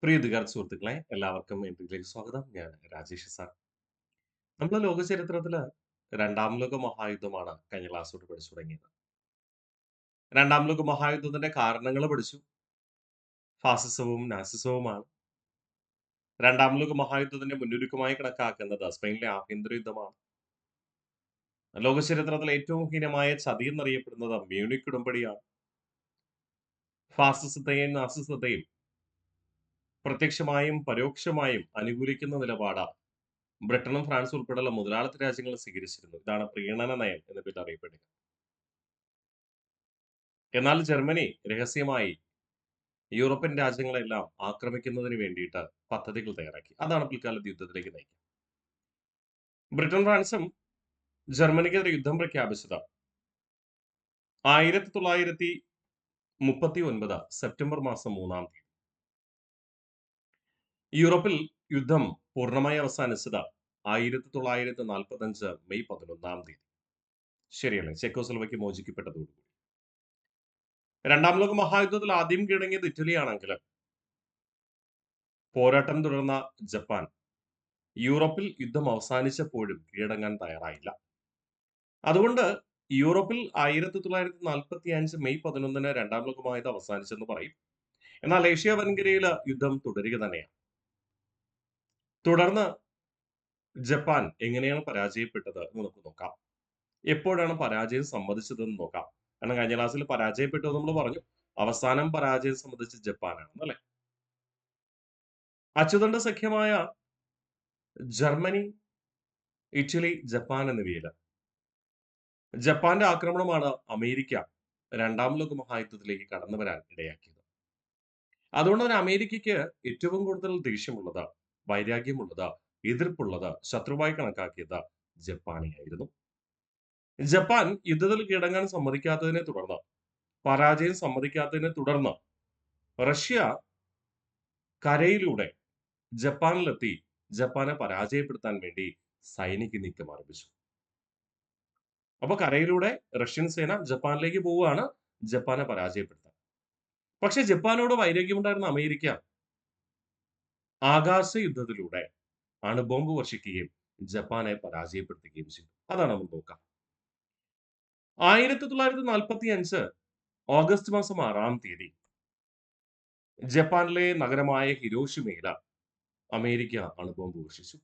പ്രിയ വിദ്യാർത്ഥി സുഹൃത്തുക്കളെ, എല്ലാവർക്കും എൻട്രിയിലേക്ക് സ്വാഗതം. ഞാൻ രാജേഷ് സാർ. നമ്മുടെ ലോക ചരിത്രത്തില് രണ്ടാം ലോക മഹായുദ്ധമാണ് കഴിഞ്ഞ ക്ലാസ്സോട് പഠിച്ചു തുടങ്ങിയത്. രണ്ടാം ലോക മഹായുദ്ധത്തിന്റെ കാരണങ്ങൾ പഠിച്ചു. ഫാസിസവും നാസിസവുമാണ്. രണ്ടാം ലോക മഹായുദ്ധത്തിന്റെ മുന്നൊരുക്കമായി കണക്കാക്കുന്നത് സ്പെയിനിലെ ആഭ്യന്തര യുദ്ധമാണ്. ലോക ചരിത്രത്തിലെ ഏറ്റവും ഹീനമായ ചതി എന്നറിയപ്പെടുന്നത് മ്യൂണിക് ഉടമ്പടിയാണ്. ഫാസിസത്തെയും നാസിസത്തെയും പ്രത്യക്ഷമായും പരോക്ഷമായും അനുകൂലിക്കുന്ന നിലപാട് ബ്രിട്ടനും ഫ്രാൻസും ഉൾപ്പെടെയുള്ള മുതലാളിത്ത രാജ്യങ്ങൾ സ്വീകരിച്ചിരുന്നു. ഇതാണ് പ്രീണന നയം എന്ന പേരിൽ അറിയപ്പെടുക. എന്നാൽ ജർമ്മനി രഹസ്യമായി യൂറോപ്യൻ രാജ്യങ്ങളെല്ലാം ആക്രമിക്കുന്നതിന് വേണ്ടിയിട്ട് പദ്ധതികൾ തയ്യാറാക്കി. അതാണ് പിൽക്കാലത്ത് യുദ്ധത്തിലേക്ക് നയിക്കുക. ബ്രിട്ടൻ ഫ്രാൻസും ജർമ്മനിക്കെതിരെ യുദ്ധം പ്രഖ്യാപിച്ചത് 1939 സെപ്റ്റംബർ മാസം 3-ാം തീയതി. യൂറോപ്പിൽ യുദ്ധം പൂർണ്ണമായി അവസാനിച്ചത് 1945 മെയ് 11-ാം തീയതി. ശരിയല്ലേ? ചെക്കോസ്ലോവാക്യ മോചിക്കപ്പെട്ടതോടുകൂടി. രണ്ടാം ലോക മഹായുദ്ധത്തിൽ ആദ്യം കീഴടങ്ങിയത് ഇറ്റലിയാണെങ്കിൽ പോരാട്ടം തുടർന്ന ജപ്പാൻ യൂറോപ്പിൽ യുദ്ധം അവസാനിച്ചപ്പോഴും കീഴടങ്ങാൻ തയ്യാറായില്ല. അതുകൊണ്ട് യൂറോപ്പിൽ 1945 മെയ് 11-ന് രണ്ടാം ലോക മഹായുദ്ധം അവസാനിച്ചെന്ന് പറയും. എന്നാൽ ഏഷ്യ വൻകരയിൽ യുദ്ധം തുടരുക തന്നെയാണ്. തുടർന്ന് ജപ്പാൻ എങ്ങനെയാണ് പരാജയപ്പെട്ടത് എന്ന് നമുക്ക് നോക്കാം. എപ്പോഴാണ് പരാജയം സമ്മതിച്ചതെന്ന് നോക്കാം. കാരണം കഴിഞ്ഞ ക്ലാസ്സിൽ പരാജയപ്പെട്ടു എന്ന് നമ്മൾ പറഞ്ഞു. അവസാനം പരാജയം സമ്മതിച്ചത് ജപ്പാനാണ് അല്ലെ? അച്ചുതണ്ട് സഖ്യമായ ജർമ്മനി, ഇറ്റലി, ജപ്പാൻ എന്നിവയില് ജപ്പാന്റെ ആക്രമണമാണ് അമേരിക്ക രണ്ടാം ലോക മഹായുദ്ധത്തിലേക്ക് കടന്നു വരാൻ ഇടയാക്കിയത്. അതുകൊണ്ട് തന്നെ അമേരിക്കയ്ക്ക് ഏറ്റവും കൂടുതൽ ദേഷ്യമുള്ളത്, വൈരാഗ്യമുള്ളത്, എതിർപ്പുള്ളത്, ശത്രുവായി കണക്കാക്കിയത് ജപ്പാനെയായിരുന്നു. ജപ്പാൻ യുദ്ധത്തിൽ കീഴടങ്ങാൻ സമ്മതിക്കാത്തതിനെ തുടർന്ന്, പരാജയം സമ്മതിക്കാത്തതിനെ തുടർന്ന് റഷ്യ കരയിലൂടെ ജപ്പാനിലെത്തി ജപ്പാനെ പരാജയപ്പെടുത്താൻ വേണ്ടി സൈനിക നീക്കം ആരംഭിച്ചു. അപ്പൊ കരയിലൂടെ റഷ്യൻ സേന ജപ്പാനിലേക്ക് പോവുകയാണ് ജപ്പാനെ പരാജയപ്പെടുത്താൻ. പക്ഷെ ജപ്പാനോട് വൈരാഗ്യമുണ്ടായിരുന്ന അമേരിക്ക ആകാശ യുദ്ധത്തിലൂടെ അണുബോംബ് വർഷിക്കുകയും ജപ്പാനെ പരാജയപ്പെടുത്തുകയും ചെയ്തു. അതാണ് നമ്മൾ നോക്കാം. 1945 ഓഗസ്റ്റ് മാസം 6-ാം തീയതി ജപ്പാനിലെ നഗരമായ ഹിരോഷിമയിൽ അമേരിക്ക അണുബോംബ് വർഷിച്ചു.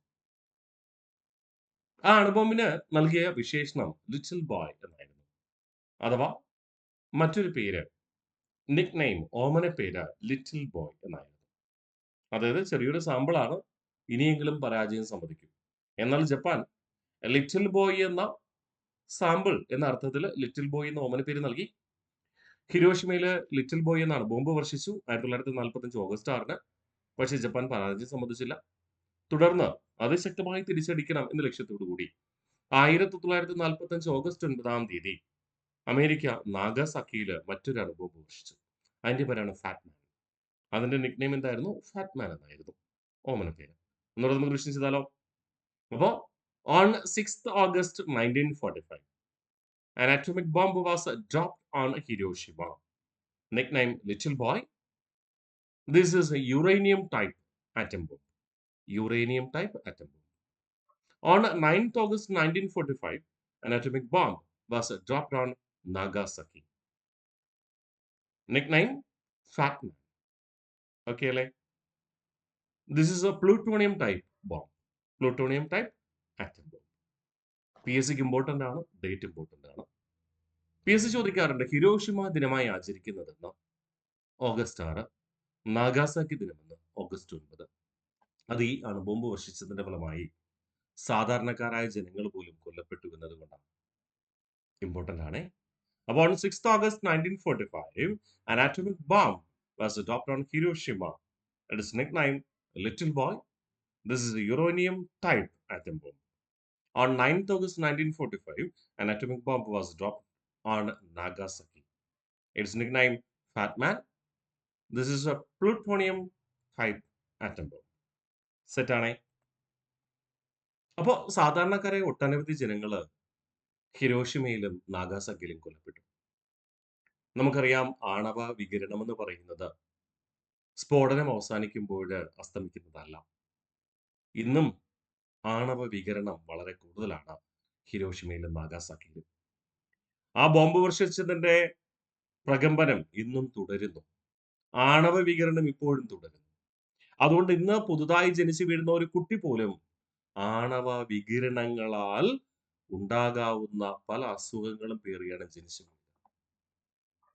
ആ അണുബോംബിന് നൽകിയ വിശേഷണം ലിറ്റിൽ ബോയ് എന്നായിരുന്നു. അഥവാ മറ്റൊരു പേര്, നിക് നെയിം, ഓമന പേര് ലിറ്റിൽ ബോയ് എന്നായിരുന്നു. അതായത് ചെറിയൊരു സാമ്പിളാണ്. ഇനിയെങ്കിലും പരാജയം സമ്മതിക്കും. എന്നാൽ ജപ്പാൻ ലിറ്റിൽ ബോയ് എന്ന സാമ്പിൾ എന്ന അർത്ഥത്തിൽ ലിറ്റിൽ ബോയ് എന്ന ഓമന പേര് നൽകി. ഹിരോഷിമയില് ലിറ്റിൽ ബോയ് എന്നാണ് ബോംബ് വർഷിച്ചു 1945 ഓഗസ്റ്റ് 6-ന്. പക്ഷേ ജപ്പാൻ പരാജയം സമ്മതിച്ചില്ല. തുടർന്ന് അതിശക്തമായി തിരിച്ചടിക്കണം എന്ന ലക്ഷ്യത്തോടു കൂടി 1945 ഓഗസ്റ്റ് 9-ാം തീയതി അമേരിക്ക നാഗാസാക്കിയില് മറ്റൊരു അണുബോംബ് വർഷിച്ചു. അതിന്റെ പേരാണ് ഫാറ്റ്മാൻ. അതിന്റെ നിക്നെയിം എന്തായിരുന്നു? ഫാറ്റ്മാൻ എന്നായിരുന്നു ഓമന പേര്. ഒന്നുകൂടെ നമുക്ക് റിവിഷൻ ചെയ്താലോ? അപ്പോ on 6th August 1945 an atomic bomb was dropped on Hiroshima, nicknamed Little Boy. This is a uranium type atom bomb. Uranium type atom bomb. On 9th August 1945, an atomic bomb was dropped on Nagasaki. Nickname Fat Man. Okay, like this is a plutonium type bomb. Plutonium type atom bomb. PSC important ആണ്, date important ആണ്. PSC ചോദിക്കാറുണ്ട് Hiroshima ദിനമായി ആചരിക്കുന്നതെന്ന് August 6, നാഗാസാക്കി ദിനമെന്ന് August 9. അത് ഈ അണുബോംബ് വർഷിച്ചതിന്റെ ഫലമായി സാധാരണക്കാരായ ജനങ്ങൾ പോലും കൊല്ലപ്പെട്ടു എന്നതുകൊണ്ടാണ്. ഇമ്പോർട്ടന്റ് ആണ്. അപ്പോൾ on 6th August 1945, an atomic bomb was dropped on Hiroshima. It is nicknamed Little Boy. This is a uranium type atom bomb. On 9th August 1945, an atomic bomb was dropped on Nagasaki. Its nickname Fat Man. This is a plutonium type atom bomb. Set ആണേ. അപ്പോൾ സാധാരണക്കാരെ ഒട്ടനവധി ജനങ്ങള് ഹിരോഷിമയിലും നാഗാസാക്കിയിലും കൊല്ലപ്പെട്ടു. നമുക്കറിയാം ആണവ വികിരണം എന്ന് പറയുന്നത് സ്ഫോടനം അവസാനിക്കുമ്പോൾ അസ്തമിക്കുന്നതല്ല. ഇന്നും ആണവ വികിരണം വളരെ കൂടുതലാണ് ഹിരോഷിമയിലും നാഗാസാക്കിയിലും. ആ ബോംബ് വർഷിച്ചതിന്റെ പ്രകമ്പനം ഇന്നും തുടരുന്നു. ആണവ വികിരണം ഇപ്പോഴും തുടരുന്നു. അതുകൊണ്ട് ഇന്ന് പുതുതായി ജനിച്ചു വീഴുന്ന ഒരു കുട്ടി പോലും ആണവ വികിരണങ്ങളാൽ ഉണ്ടാകാവുന്ന പല അസുഖങ്ങളും പേറിയാണ് ജനിച്ചു വീഴുന്നത്.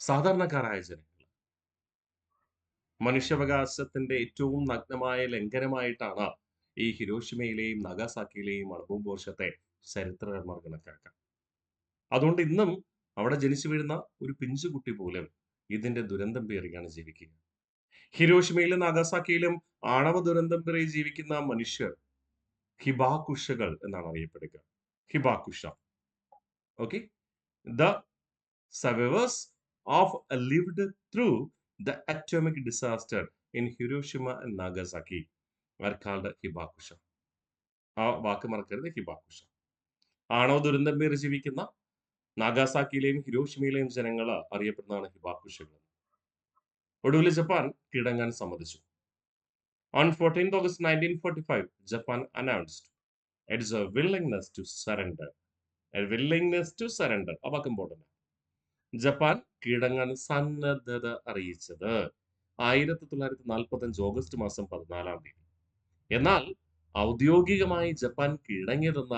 സാധാരണക്കാരായ ജനങ്ങൾ മനുഷ്യാവകാശത്തിന്റെ ഏറ്റവും നഗ്നമായ ലംഘനമായിട്ടാണ് ഈ ഹിരോഷിമയിലെയും നഗാസാക്കിയിലെയും അണുബോംബ് വർഷത്തെ ചരിത്രകാരന്മാർ കണക്കാക്കുക. അതുകൊണ്ട് ഇന്നും അവിടെ ജനിച്ചു വീഴുന്ന ഒരു പിഞ്ചുകുട്ടി പോലും ഇതിന്റെ ദുരന്തം പേറിയാണ് ജീവിക്കുക. ഹിരോഷിമയിലും നാഗാസാക്കിയിലും ആണവ ദുരന്തം പേറി ജീവിക്കുന്ന മനുഷ്യർ ഹിബാകുഷകൾ എന്നാണ് അറിയപ്പെടുക. Hibakusha. Okay. The survivors of lived through the atomic disaster in Hiroshima and Nagasaki are called ഹിബാകുഷ. ആ വാക്ക് മറക്കരുത്, ഹിബാകുഷ. ആണവ ദുരന്തം പേറി ജീവിക്കുന്ന നാഗാസാക്കിയിലെയും ഹിരോഷിമയിലെയും ജനങ്ങൾ അറിയപ്പെടുന്നതാണ് ഹിബാകുഷകൾ. ഒടുവിൽ ജപ്പാൻ കീഴടങ്ങാൻ സമ്മതിച്ചു. On 14th August 1945, Japan announced its willingness to surrender. A willingness to surrender. ആ വാക്ക് ഇമ്പോർട്ടൻ്റ്. ജപ്പാൻ കീഴടങ്ങാൻ സന്നദ്ധത അറിയിച്ചത് 1945 ഓഗസ്റ്റ് മാസം 14 എന്നാൽ ഔദ്യോഗികമായി ജപ്പാൻ കീഴടങ്ങിയതെന്ന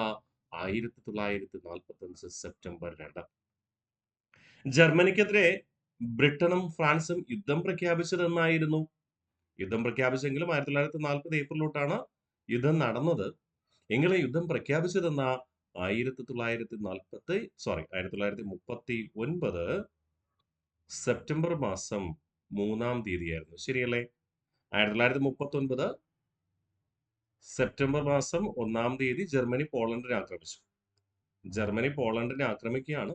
1945 സെപ്റ്റംബർ 2. ജർമ്മനിക്കെതിരെ ബ്രിട്ടനും ഫ്രാൻസും യുദ്ധം പ്രഖ്യാപിച്ചതെന്നായിരുന്നു. യുദ്ധം പ്രഖ്യാപിച്ചെങ്കിലും 1940 ഏപ്രിലോട്ടാണ് യുദ്ധം നടന്നത്. എങ്കിലും യുദ്ധം പ്രഖ്യാപിച്ചതെന്ന 1939 സെപ്റ്റംബർ മാസം 3 ആയിരുന്നു. ശരിയല്ലേ? 1939 സെപ്റ്റംബർ മാസം 1 ജർമ്മനി പോളണ്ടിനെ ആക്രമിച്ചു. ജർമ്മനി പോളണ്ടിനെ ആക്രമിക്കുകയാണ്.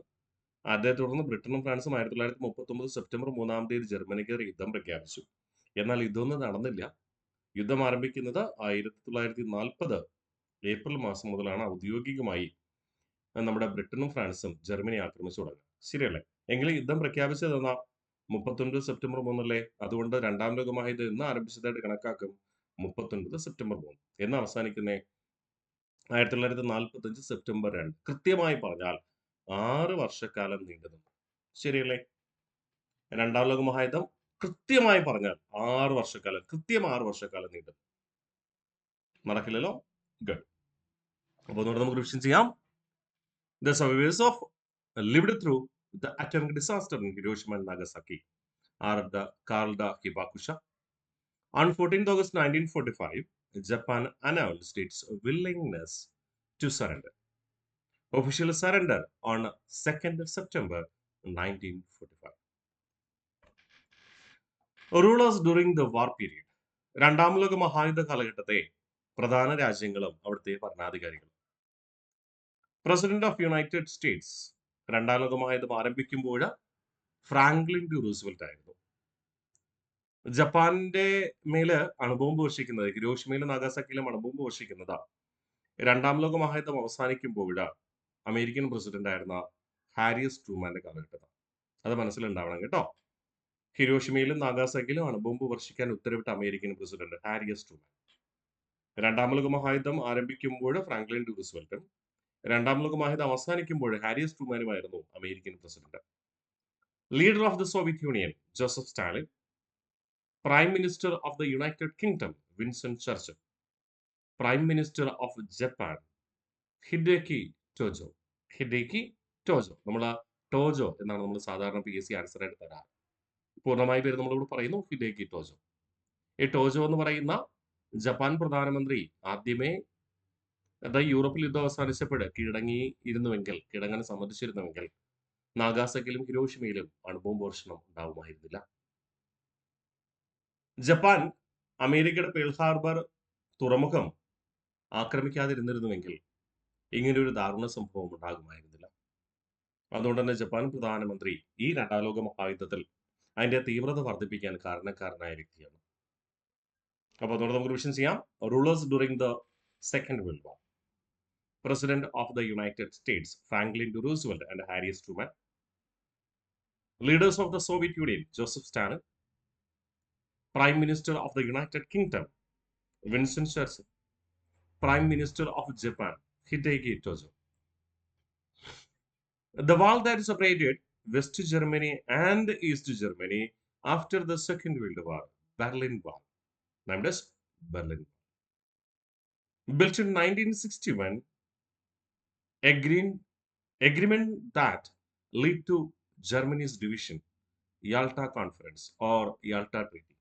അതേ തുടർന്ന് ബ്രിട്ടനും ഫ്രാൻസും 1939 സെപ്റ്റംബർ 3 ജർമ്മനിക്കെതിരെ യുദ്ധം പ്രഖ്യാപിച്ചു. എന്നാൽ യുദ്ധമൊന്നും നടന്നില്ല. യുദ്ധം ആരംഭിക്കുന്നത് 1940 ഏപ്രിൽ മാസം മുതലാണ് ഔദ്യോഗികമായി നമ്മുടെ ബ്രിട്ടനും ഫ്രാൻസും ജർമ്മനി ആക്രമിച്ചു തുടങ്ങുക. ശരിയല്ലേ? എങ്കിലും യുദ്ധം പ്രഖ്യാപിച്ചതെന്ന 39 സെപ്റ്റംബർ 3 അതുകൊണ്ട് രണ്ടാം ലോകമഹായുദ്ധം എന്ന് ആരംഭിച്ചതായിട്ട് കണക്കാക്കും 39 സെപ്റ്റംബർ 3 എന്ന് അവസാനിക്കുന്നേ 1945 സെപ്റ്റംബർ 2. കൃത്യമായി പറഞ്ഞാൽ 6 വർഷക്കാലം നീണ്ടു നിന്നു. ശരിയല്ലേ? രണ്ടാം ലോക മഹായുദ്ധം കൃത്യമായി പറഞ്ഞാൽ 6 വർഷക്കാലം, കൃത്യം 6 വർഷക്കാലം നീണ്ടു. നടക്കില്ലല്ലോ? ഗഡ്. അപ്പോൾ ഒന്നുകൂടെ നമുക്ക് റിവിഷൻ ചെയ്യാം. The survivors of lived through the atomic disaster in Hiroshima and Nagasaki are called Hibakusha. On 14th August 1945, Japan announced its willingness to surrender. Official surrender on 2nd September 1945. Rulers during the war period. രണ്ടാം ലോക മഹായുദ്ധ കാലഘട്ടത്തെ പ്രധാന രാജ്യങ്ങളും അവിടുത്തെ ഭരണാധികാരികളും. President of United States രണ്ടാം ലോക മഹായുദ്ധം ആരംഭിക്കുമ്പോൾ ഫ്രാങ്ക്ലിൻ ഡി റൂസ്വെൽറ്റ് ആയിരുന്നു. ജപ്പാന്റെ മേല് അണുബോംബ് വർഷിക്കുന്നത്, ഹിരോഷിമയിലും നാഗാസാക്കിയിലും അണുബോംബ് വർഷിക്കുന്നത് രണ്ടാം ലോക മഹായുദ്ധം അവസാനിക്കുമ്പോൾ അമേരിക്കൻ പ്രസിഡന്റ് ആയിരുന്ന ഹാരിയസ് ട്രൂമാന്റെ കാലഘട്ടത്തിൽ. അത് മനസ്സിലുണ്ടാവണം കേട്ടോ. ഹിരോഷിമയിലും നാഗാസാക്കിയിലും അണുബോംബ് വർഷിക്കാൻ ഉത്തരവിട്ട അമേരിക്കൻ പ്രസിഡന്റ് ഹാരിയസ് ട്രൂമാൻ. രണ്ടാം ലോക മഹായുദ്ധം ആരംഭിക്കുമ്പോൾ ഫ്രാങ്ക്ലിൻ ഡി റൂസ്വെൽറ്റും രണ്ടാം ലോക മഹായുദ്ധം അവസാനിക്കുമ്പോൾ ഹാരിയസ് ട്രൂമാനുമായിരുന്നു American president. Leader of the Soviet Union Joseph Stalin, prime minister of the United Kingdom Winston Churchill, prime minister of Japan Hideki Tojo. Hideki Tojo. നമ്മൾ Tojo എന്നാണ് നമ്മൾ സാധാരണ PSC ആൻസർ ആയിട്ട് തരാറ്. പൂർണ്ണമായ പേര് നമ്മളിവിടെ പറയുന്നു ഹിഡേക്കി ടോജോ. ഈ ടോജോ എന്ന് പറയുന്ന ജപ്പാൻ പ്രധാനമന്ത്രി ആദ്യമേ യൂറോപ്പിൽ യുദ്ധം അവസാനിച്ചപ്പോൾ കീഴടങ്ങാൻ സമ്മതിച്ചിരുന്നുവെങ്കിൽ നാഗാസാക്കിയിലും ഹിരോഷിമയിലും അണുബോംബ് വർഷണം ഉണ്ടാവുമായിരുന്നില്ല. ജപ്പാൻ അമേരിക്കയുടെ പേൾ ഹാർബർ തുറമുഖം ആക്രമിക്കാതിരുന്നിരുന്നുവെങ്കിൽ ഇങ്ങനെയൊരു ദാരുണ സംഭവം ഉണ്ടാകുമായിരുന്നില്ല. അതുകൊണ്ട് തന്നെ ജപ്പാൻ പ്രധാനമന്ത്രി ഈ രണ്ടാം ലോക മഹായുദ്ധത്തിൽ അതിന്റെ തീവ്രത വർദ്ധിപ്പിക്കാൻ കാരണക്കാരനായ വ്യക്തിയാണ്. അപ്പോൾ അതുകൊണ്ട് നമുക്ക് റിവിഷൻ ചെയ്യാം. Rulers during the second world war. President of the United States Franklin D. Roosevelt and Harry Truman. Leaders of the Soviet Union Joseph Stalin. Prime Minister of the United Kingdom, Winston Churchill. Prime Minister of Japan, Hideki Tojo. The wall that separated West Germany and East Germany after the Second World War, Berlin Wall, named as Berlin. Built in 1961, agreement that led to Germany's division, Yalta Conference or Yalta Treaty.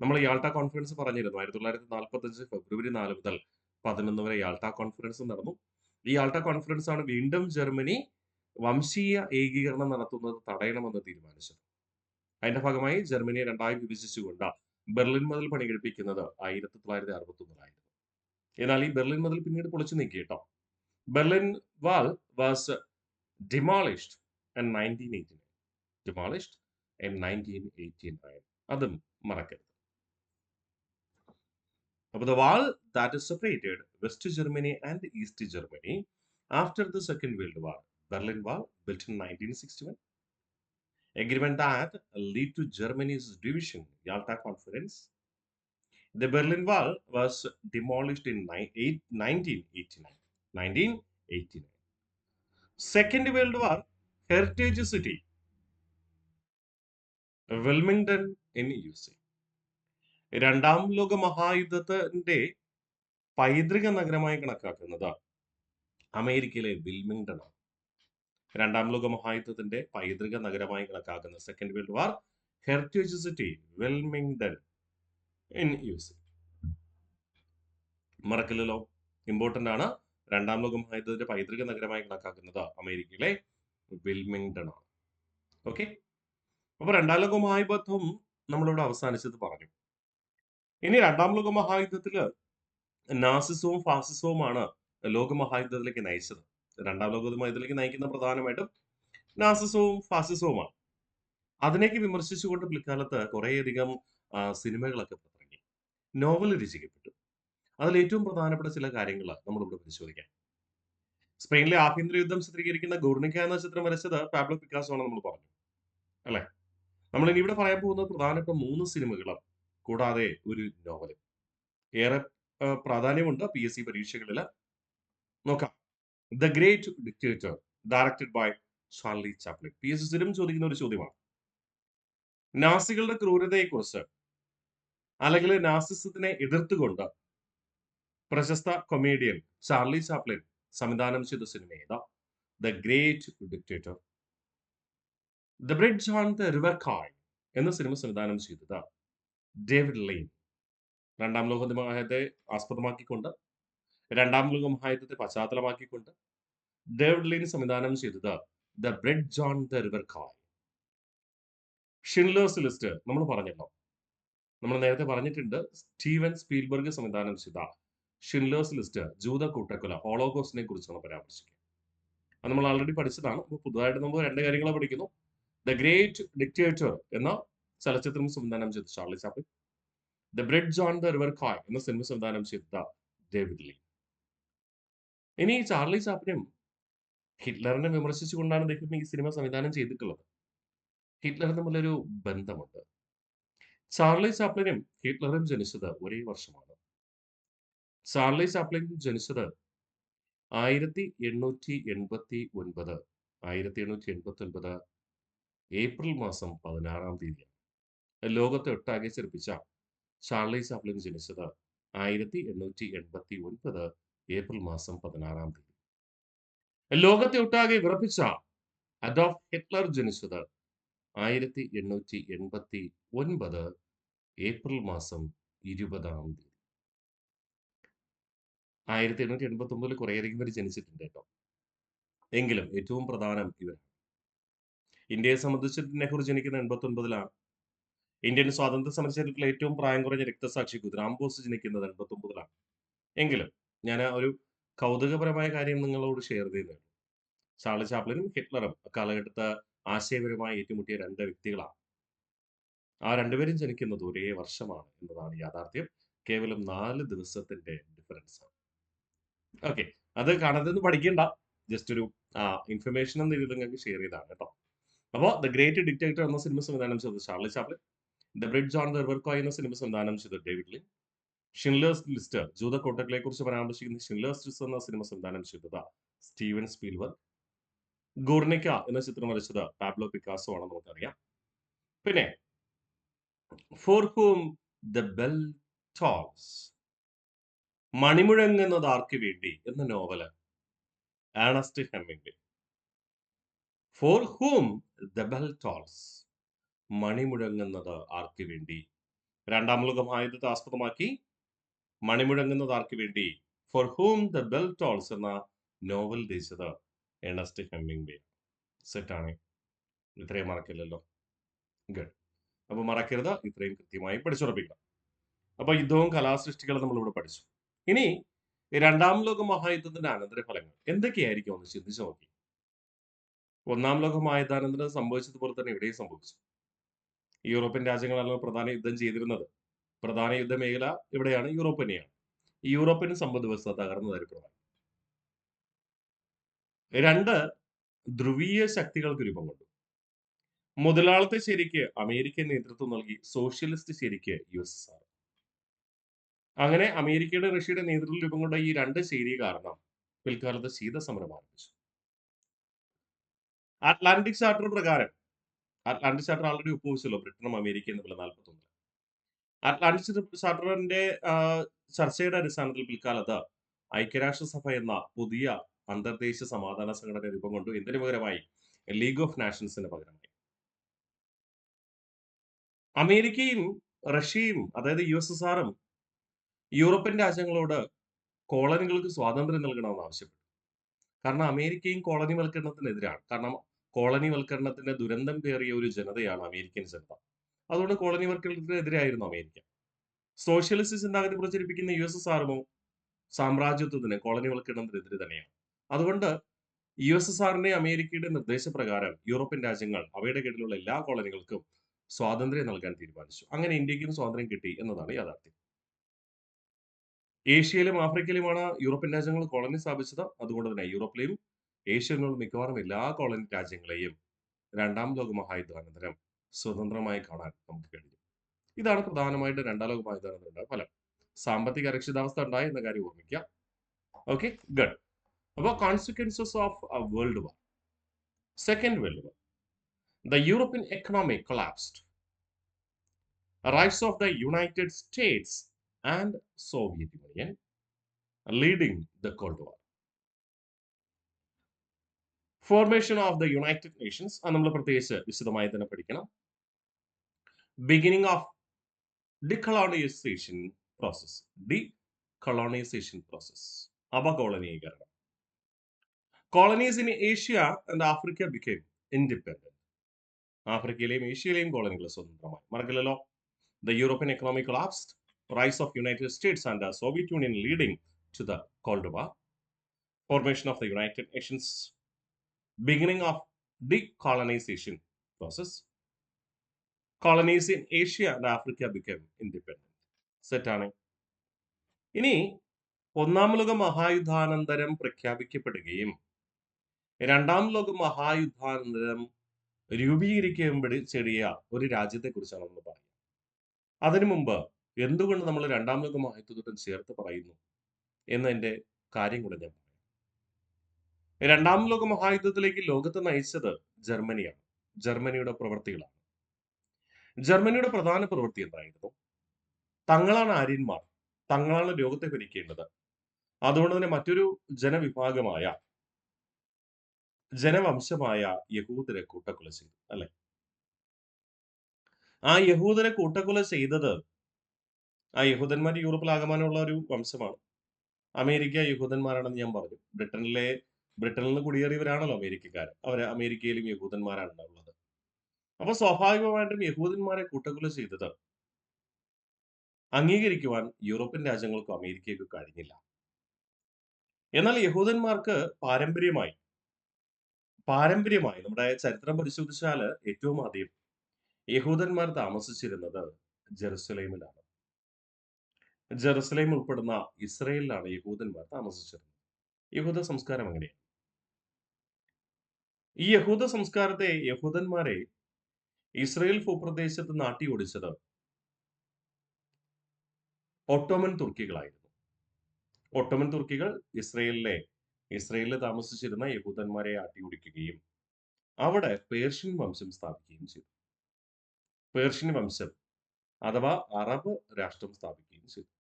നമ്മൾ Yalta conference പറഞ്ഞിരുന്നു 1945 ഫെബ്രുവരി 4 മുതൽ 11 വരെ Yalta conference നടന്നു. ഈ Yalta conference ആണ് വീണ്ടും Germany വംശീയ ഏകീകരണം നടത്തുന്നത് തടയണമെന്ന് തീരുമാനിച്ചത്. അതിന്റെ ഭാഗമായി ജർമ്മനിയെ രണ്ടായി വിഭജിച്ചുകൊണ്ട് ബെർലിൻ മതിൽ പണികഴിപ്പിക്കുന്നത് 1961 എന്നാൽ ഈ ബെർലിൻ മതിൽ പിന്നീട് പൊളിച്ചു നീക്കി കേട്ടോ. Berlin wall was demolished in 1989. Demolished in 1989. അതും മറക്കരുത്. But the wall that is separated West Germany and East Germany after the Second World War, Berlin Wall, built in 1961. Agreement that led to Germany's division, Yalta Conference. The Berlin Wall was demolished in 1989. 1989. Second World War, Heritage City, Wilmington in USA. രണ്ടാം ലോക മഹായുദ്ധത്തിന്റെ പൈതൃക നഗരമായി കണക്കാക്കുന്നത് അമേരിക്കയിലെ Wilmington ആണ്. രണ്ടാം ലോക മഹായുദ്ധത്തിന്റെ പൈതൃക നഗരമായി കണക്കാക്കുന്ന second world war heritage city Wilmington in USA. മറക്കില്ലല്ലോ, ഇമ്പോർട്ടന്റ് ആണ്. രണ്ടാം ലോക മഹായുദ്ധത്തിന്റെ പൈതൃക നഗരമായി കണക്കാക്കുന്നത് അമേരിക്കയിലെ വിൽമിംഗ്ടൺ ആണ്. ഓക്കെ, അപ്പൊ രണ്ടാം ലോക മഹായുദ്ധം നമ്മളിവിടെ അവസാനിച്ചത് പറഞ്ഞു. ഇനി രണ്ടാം ലോക മഹായുദ്ധത്തില് നാസിസവും ഫാസിസവുമാണ് ലോകമഹായുദ്ധത്തിലേക്ക് നയിച്ചത്. രണ്ടാം ലോക മഹായുദ്ധത്തിലേക്ക് നയിക്കുന്ന പ്രധാനമായിട്ടും നാസിസവും ഫാസിസവുമാണ്. അതിനേക്ക് വിമർശിച്ചുകൊണ്ട് പിൽക്കാലത്ത് കുറേയധികം സിനിമകളൊക്കെ പുറത്തിറങ്ങി, നോവൽ രചിക്കപ്പെട്ടു. അതിൽ ഏറ്റവും പ്രധാനപ്പെട്ട ചില കാര്യങ്ങൾ നമ്മളിവിടെ പരിശോധിക്കാം. സ്പെയിനിലെ ആഭ്യന്തര യുദ്ധം ചിത്രീകരിക്കുന്ന ഗുർണിക്ക എന്ന ചിത്രം വരച്ചത് പാബ്ലോ പിക്കാസോ ആണ്, നമ്മൾ പറഞ്ഞു അല്ലെ. നമ്മൾ ഇനി ഇവിടെ പറയാൻ പോകുന്നത് പ്രധാനപ്പെട്ട 3 സിനിമകളും കൂടാതെ ഒരു നോവലും. ഏറെ പ്രാധാന്യമുണ്ട് PSC പരീക്ഷകളിൽ. നോക്കാം. The great dictator, directed by Charlie Chaplin. PSC സ്ഥിരം ചോദിക്കുന്ന ഒരു ചോദ്യമാണ്. നാസികളുടെ ക്രൂരതയെക്കുറിച്ച് അല്ലെങ്കിൽ നാസിസത്തിനെ എതിർത്തുകൊണ്ട് പ്രശസ്ത കൊമേഡിയൻ ചാർലി ചാപ്ലിൻ സംവിധാനം ചെയ്ത സിനിമ ഏതാ? The great dictator. The bridge on the river Kwai എന്ന സിനിമ സംവിധാനം ചെയ്തത് ഡേവിഡ് ലെയ്ൻ. രണ്ടാം ലോക മഹായുദ്ധത്തെ ആസ്പദമാക്കിക്കൊണ്ട്, രണ്ടാം ലോക മഹായുദ്ധത്തെ പശ്ചാത്തലമാക്കിക്കൊണ്ട് ഡേവിഡ് ലെയ്ൻ സംവിധാനം ചെയ്തത് the bridge on the river കായ്. ഷിൻലേഴ്സ് ലിസ്റ്റ് നമ്മൾ പറഞ്ഞല്ലോ, നമ്മൾ നേരത്തെ പറഞ്ഞിട്ടുണ്ട്. സ്റ്റീവൻ സ്പീൽബർഗ് സംവിധാനം ചെയ്ത ഷിൻലേഴ്സ് ലിസ്റ്റ് ജൂത കൂട്ടക്കൊല, ഹോളോകോസ്റ്റിനെ കുറിച്ചാണ് പരാമർശിക്കുക. അത് നമ്മൾ ആൾറെഡി പഠിച്ചതാണ്. അപ്പോൾ പുതുതായിട്ട് നമ്മൾ 2 കാര്യങ്ങളെ പഠിക്കുന്നു. ദ ഗ്രേറ്റ് ഡിക്റ്റേറ്റർ എന്ന ചലച്ചിത്രം സംവിധാനം ചെയ്ത Charlie Chaplin, the bridge on the river Kwai എന്ന സിനിമ സംവിധാനം ചെയ്ത ഡേവിഡ് ലെയ്ൻ. ഇനി ചാർലി ചാപ്ലിനും ഹിറ്റ്ലറിനെ വിമർശിച്ചുകൊണ്ടാണ് അദ്ദേഹം ഈ സിനിമ സംവിധാനം ചെയ്തിട്ടുള്ളത്. ഹിറ്റ്ലർ തമ്മിലൊരു ബന്ധമുണ്ട്. ചാർലി ചാപ്ലിനും ഹിറ്റ്ലറും ജനിച്ചത് ഒരേ വർഷമാണ്. ചാർലി ചാപ്ലിൻ ജനിച്ചത് 1889 ഏപ്രിൽ മാസം 16-ാം തീയതിയാണ്. ലോകത്തെ ഒട്ടാകെ ചിരിപ്പിച്ച ചാർലി ചാപ്ലിൻ ജനിച്ചത് 1889 ഏപ്രിൽ മാസം 16-ാം തീയതി. ലോകത്തെ ഒട്ടാകെ വിറപ്പിച്ച അഡോൾഫ് ഹിറ്റ്ലർ ജനിച്ചത് 1889 ഏപ്രിൽ മാസം 20-ാം തീയതി. 1889 കുറേയധികം പേര് ജനിച്ചിട്ടുണ്ട് കേട്ടോ. എങ്കിലും ഏറ്റവും പ്രധാനം ഇവരാണ്. ഇന്ത്യയെ സംബന്ധിച്ച് നെഹ്റു ജനിക്കുന്ന 89-ലാണ്. ഇന്ത്യൻ സ്വാതന്ത്ര്യ സമര ചരിത്രത്തിലെ ഏറ്റവും പ്രായം കുറഞ്ഞ രക്തസാക്ഷി ഖുദ്റാം ബോസ് ജനിക്കുന്നത് 89-ലാണ്. എങ്കിലും ഞാൻ ഒരു കൗതുകപരമായ കാര്യം നിങ്ങളോട് ഷെയർ ചെയ്യുന്നതാണ്. ചാർലി ചാപ്ലിനും ഹിറ്റ്ലറും കാലഘട്ടത്ത് ആശയപരമായി ഏറ്റുമുട്ടിയ 2 വ്യക്തികളാണ്. ആ 2 പേരും ജനിക്കുന്നത് ഒരേ വർഷമാണ് എന്നതാണ് യാഥാർത്ഥ്യം. കേവലം 4 ദിവസത്തിന്റെ ഡിഫറൻസ് ആണ്. ഓക്കെ, അത് കാണാതെ പഠിക്കേണ്ട, ജസ്റ്റ് ഒരു ഇൻഫർമേഷൻ എന്ന രീതിയിൽ നിങ്ങൾക്ക് ഷെയർ ചെയ്താണ് കേട്ടോ. അപ്പോൾ ദ ഗ്രേറ്റ് ഡിക്റ്റേറ്റർ എന്ന സിനിമ സംവിധാനം ചെയ്തത് Charlie Chaplin, the bridge on the river Kwai എന്ന സിനിമ സംവിധാനം ചെയ്ത ഡേവിഡ് ലിൻ. ഷിൻലേഴ്സ് ലിസ്റ്റ് ജൂതക്കൂട്ടങ്ങളെക്കുറിച്ച് പരാമർശിക്കുന്ന ഷിൻലേഴ്സ് ലിസ്റ്റ് എന്ന സിനിമ സംവിധാനം ചെയ്തത് സ്റ്റീവൻ സ്പീൽബർഗ്. ഗുർണിക്ക എന്ന ചിത്രം വരച്ചത് പാബ്ലോ പിക്കാസോ ആണെന്ന് നമുക്കറിയാം. പിന്നെ for whom the bell tolls, മണിമുഴങ്ങുന്നത് ആർക്ക് വേണ്ടി എന്ന novel Ernest Hemingway. For whom the bell tolls, മണിമുഴങ്ങുന്നത് ആർക്ക് വേണ്ടി. രണ്ടാം ലോക മഹായുദ്ധത്തെ ആസ്പദമാക്കി മണിമുഴങ്ങുന്നത് ആർക്ക് വേണ്ടി, for whom the bell tolls എന്ന നോവൽ രചിച്ചത് ഏണസ്റ്റ് ഹെമിംഗ്വേ. സെറ്റാണ്. ഇത്രയും മറക്കില്ലല്ലോ. ഗഡ്. അപ്പൊ മറക്കരുത്, ഇത്രയും കൃത്യമായി പഠിച്ചുറപ്പിക്കണം. അപ്പൊ യുദ്ധവും കലാസൃഷ്ടികളും നമ്മൾ ഇവിടെ പഠിച്ചു. ഇനി രണ്ടാം ലോക മഹായുദ്ധത്തിന്റെ അനന്തരഫലങ്ങൾ എന്തൊക്കെയായിരിക്കും ഒന്ന് ചിന്തിച്ചു നോക്കി. ഒന്നാം ലോക മഹായുദ്ധാനന്തരം സംഭവിച്ചതുപോലെ തന്നെ ഇവിടെയും സംഭവിച്ചു. യൂറോപ്യൻ രാജ്യങ്ങളാണ് പ്രധാന യുദ്ധം ചെയ്തിരുന്നത്. പ്രധാന യുദ്ധ മേഖല ഇവിടെയാണ്, യൂറോപ്പ് തന്നെയാണ്. ഈ യൂറോപ്യൻ സമ്പദ് വ്യവസ്ഥ തകർന്നു തരിപ്പണമായി. രണ്ട് ധ്രുവീയ ശക്തികൾക്ക് രൂപം കൊണ്ടു. മുതലാളിത്ത ശരിക്ക് അമേരിക്കൻ നേതൃത്വം നൽകി, സോഷ്യലിസ്റ്റ് ശരിക്ക് USSR. അങ്ങനെ അമേരിക്കയുടെ റഷ്യയുടെ നേതൃത്വത്തിൽ രൂപം കൊണ്ട ഈ രണ്ട് ചേരി കാരണം പിൽക്കാലത്ത് ശീതസമരം ആരംഭിച്ചു. അറ്റ്ലാന്റിക് ചാർട്ടർ പ്രകാരം, അറ്റ്ലാന്റിക് ചാർട്ടർ ആൾറെഡി ഒപ്പുവെച്ചല്ലോ ബ്രിട്ടനും അമേരിക്കയും തമ്മിൽ 41. അറ്റ്ലാന്റിക് ചാർട്ടറിന്റെ ചർച്ചയുടെ അടിസ്ഥാനത്തിൽ പിൽക്കാലത്ത് ഐക്യരാഷ്ട്രസഭ എന്ന പുതിയ അന്തർദേശീയ സമാധാന സംഘടന രൂപം കൊണ്ടു. എന്തിനു പകരമായി? ലീഗ് ഓഫ് നാഷൻസിന് പകരമായി. അമേരിക്കയും റഷ്യയും, അതായത് USSRഉം യൂറോപ്യൻ രാജ്യങ്ങളോട് കോളനികൾക്ക് സ്വാതന്ത്ര്യം നൽകണമെന്ന് ആവശ്യപ്പെട്ടു. കാരണം അമേരിക്കയും കോളനിവൽക്കരണത്തിനെതിരാണ്. കാരണം കോളനിവൽക്കരണത്തിന്റെ ദുരന്തം പേറിയ ഒരു ജനതയാണ് അമേരിക്കൻ ജനത. അതുകൊണ്ട് കോളനിവൽക്കരണത്തിനെതിരായിരുന്നു അമേരിക്ക. സോഷ്യലിസ്റ്റ് ചിന്താഗതി പ്രചരിപ്പിക്കുന്ന USSRമോ സാമ്രാജ്യത്വത്തിന്, കോളനിവൽക്കരണത്തിനെതിരെ തന്നെയാണ്. അതുകൊണ്ട് USSRന്റെ അമേരിക്കയുടെ നിർദ്ദേശപ്രകാരം യൂറോപ്യൻ രാജ്യങ്ങൾ അവയുടെ കീഴിലുള്ള എല്ലാ കോളനികൾക്കും സ്വാതന്ത്ര്യം നൽകാൻ തീരുമാനിച്ചു. അങ്ങനെ ഇന്ത്യക്കും സ്വാതന്ത്ര്യം കിട്ടി എന്നതാണ് യാഥാർത്ഥ്യം. ഏഷ്യയിലും ആഫ്രിക്കയിലുമാണ് യൂറോപ്യൻ രാജ്യങ്ങൾ കോളനി സ്ഥാപിച്ചത്. അതുകൊണ്ട് തന്നെ യൂറോപ്പിലെയും ഏഷ്യയിലുള്ള മിക്കവാറും എല്ലാ കോളനി രാജ്യങ്ങളെയും രണ്ടാം ലോക മഹായുദ്ധാനന്തരം സ്വതന്ത്രമായി കാണാൻ നമുക്ക് കഴിഞ്ഞു. ഇതാണ് പ്രധാനമായിട്ട് രണ്ടാം ലോക മഹായുദ്ധാനന്തരം ഉണ്ടായ ഫലം. സാമ്പത്തിക അരക്ഷിതാവസ്ഥ ഉണ്ടായി എന്ന കാര്യം ഓർമ്മിക്കുക. Okay, good. അപ്പോൾ consequences of world war. Second world war. The European economy collapsed. Rise of the United States and Soviet Union leading the Cold War. Formation of the United Nations, അത് നമ്മൾ പ്രത്യേകിച്ച് വിശദമായി തന്നെ പഠിക്കണം. Beginning of decolonisation process. Decolonisation process, അപകോളനീകരണം. Colonies in Asia and Africa became independent. ആഫ്രിക്കയിലെയും ഏഷ്യയിലെയും കോളനികൾ സ്വതന്ത്രമായി. മറക്കില്ലല്ലോ. The European economy collapsed. Rise of United States and Soviet union leading to the Cold War. Formation of the United Nations. Beginning of decolonization process. Colonies in Asia and Africa became independent. സെറ്റാണ്. ഇനി ഒന്നാം ലോക മഹായുദ്ധാനന്തരം പ്രഖ്യാപിക്കപ്പെടുകയും രണ്ടാം ലോക മഹായുദ്ധാനന്തരം രൂപീകരിക്കപ്പെടുന്ന ഒരു രാജ്യത്തെ കുറിച്ചാണ് നമ്മൾ പറയുന്നത്. അതിനു മുമ്പ് എന്തുകൊണ്ട് നമ്മൾ രണ്ടാം ലോക മഹായുദ്ധത്തോട് ചേർത്ത് പറയുന്നു എന്നതിന്റെ കാര്യം കൂടെ ഞാൻ പറയാം. രണ്ടാം ലോക മഹായുദ്ധത്തിലേക്ക് ലോകത്തെ നയിച്ചത് ജർമ്മനിയാണ്. ജർമ്മനിയുടെ പ്രവൃത്തികളാണ്. ജർമ്മനിയുടെ പ്രധാന പ്രവൃത്തി എന്തായിരുന്നു? തങ്ങളാണ് ആര്യന്മാർ, തങ്ങളാണ് ലോകത്തെ ഭരിക്കേണ്ടത്. അതുകൊണ്ട് തന്നെ മറ്റൊരു ജനവിഭാഗമായ, ജനവംശമായ യഹൂദരെ കൂട്ടക്കൊല ചെയ്തു, അല്ലെ? ആ യഹൂദരെ കൂട്ടക്കൊല ചെയ്തത്, ആ യഹൂദന്മാർ യൂറോപ്പിൽ ഒരു വംശമാണ്. അമേരിക്ക യഹൂദന്മാരാണെന്ന് ഞാൻ പറഞ്ഞു. ബ്രിട്ടനിൽ നിന്ന് കുടിയേറിയവരാണല്ലോ അമേരിക്കക്കാർ. അവര് അമേരിക്കയിലും യഹൂദന്മാരാണ് ഉള്ളത്. അപ്പൊ സ്വാഭാവികമായിട്ടും യഹൂദന്മാരെ കൂട്ടക്കൊല ചെയ്തത് അംഗീകരിക്കുവാൻ യൂറോപ്യൻ രാജ്യങ്ങൾക്കും അമേരിക്കയ്ക്കും കഴിഞ്ഞില്ല. എന്നാൽ യഹൂദന്മാർക്ക് പാരമ്പര്യമായി നമ്മുടെ ചരിത്രം പരിശോധിച്ചാൽ ഏറ്റവും ആദ്യം യഹൂദന്മാർ താമസിച്ചിരുന്നത് ജെറുസലേമിലാണ്. ജെറുസലേം ഉൾപ്പെടുന്ന ഇസ്രയേലിലാണ് യഹൂദന്മാർ താമസിച്ചിരുന്നത്. യഹൂദ സംസ്കാരം അങ്ങനെയാണ്. ഈ യഹൂദ സംസ്കാരത്തെ, യഹൂദന്മാരെ ഇസ്രയേൽ ഭൂപ്രദേശത്ത് നാട്ടി ഓടിച്ചത് ഒട്ടോമൻ തുർക്കികളായിരുന്നു. ഒട്ടോമൻ തുർക്കികൾ ഇസ്രയേലിൽ താമസിച്ചിരുന്ന യഹൂദന്മാരെ ആട്ടിയോടിക്കുകയും അവിടെ പേർഷ്യൻ വംശം സ്ഥാപിക്കുകയും ചെയ്തു. പേർഷ്യൻ വംശം അഥവാ അറബ് രാഷ്ട്രം സ്ഥാപിക്കുകയും ചെയ്തു.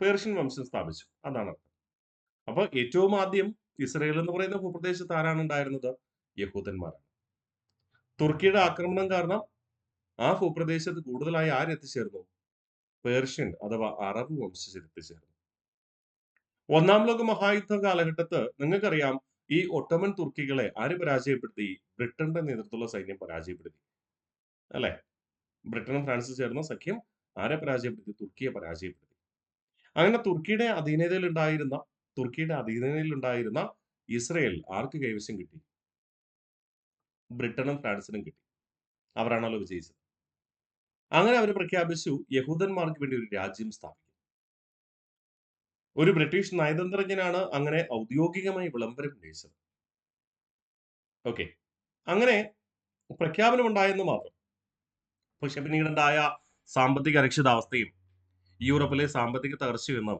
പേർഷ്യൻ വംശം സ്ഥാപിച്ചു. അതാണ് അർത്ഥം. അപ്പൊ ഏറ്റവും ആദ്യം ഇസ്രയേൽ എന്ന് പറയുന്ന ഭൂപ്രദേശത്ത് ആരാണ് ഉണ്ടായിരുന്നത്? യഹൂദന്മാരാണ്. തുർക്കിയുടെ ആക്രമണം കാരണം ആ ഭൂപ്രദേശത്ത് കൂടുതലായി ആരെത്തിച്ചേർന്നു? പേർഷ്യൻ അഥവാ അറബ് വംശജരെത്തിച്ചേർന്നു. ഒന്നാം ലോക മഹായുദ്ധ കാലഘട്ടത്ത് നിങ്ങൾക്കറിയാം, ഈ ഒട്ടോമൻ തുർക്കികളെ ആര് പരാജയപ്പെടുത്തി? ബ്രിട്ടന്റെ നേതൃത്വമുള്ള സൈന്യം പരാജയപ്പെടുത്തി, അല്ലെ? ബ്രിട്ടനും ഫ്രാൻസും ചേർന്ന സഖ്യം ആരെ പരാജയപ്പെടുത്തി? തുർക്കിയെ പരാജയപ്പെടുത്തി. അങ്ങനെ തുർക്കിയുടെ അധീനതയിലുണ്ടായിരുന്ന ഇസ്രയേൽ ആർക്ക് കൈവശം കിട്ടി? ബ്രിട്ടനും ഫ്രാൻസിനും കിട്ടി. അവരാണല്ലോ വിജയിച്ചത്. അങ്ങനെ അവർ പ്രഖ്യാപിച്ചു യഹൂദന്മാർക്ക് വേണ്ടി ഒരു രാജ്യം സ്ഥാപിക്കും. ഒരു ബ്രിട്ടീഷ് നയതന്ത്രജ്ഞനാണ് അങ്ങനെ ഔദ്യോഗികമായി വിളംബരം ഉന്നയിച്ചത്. ഓക്കെ, അങ്ങനെ പ്രഖ്യാപനം ഉണ്ടായെന്ന് മാത്രം. പക്ഷെ പിന്നീടുണ്ടായ സാമ്പത്തിക അരക്ഷിതാവസ്ഥയും യൂറോപ്പിലെ സാമ്പത്തിക തകർച്ചയൊന്നും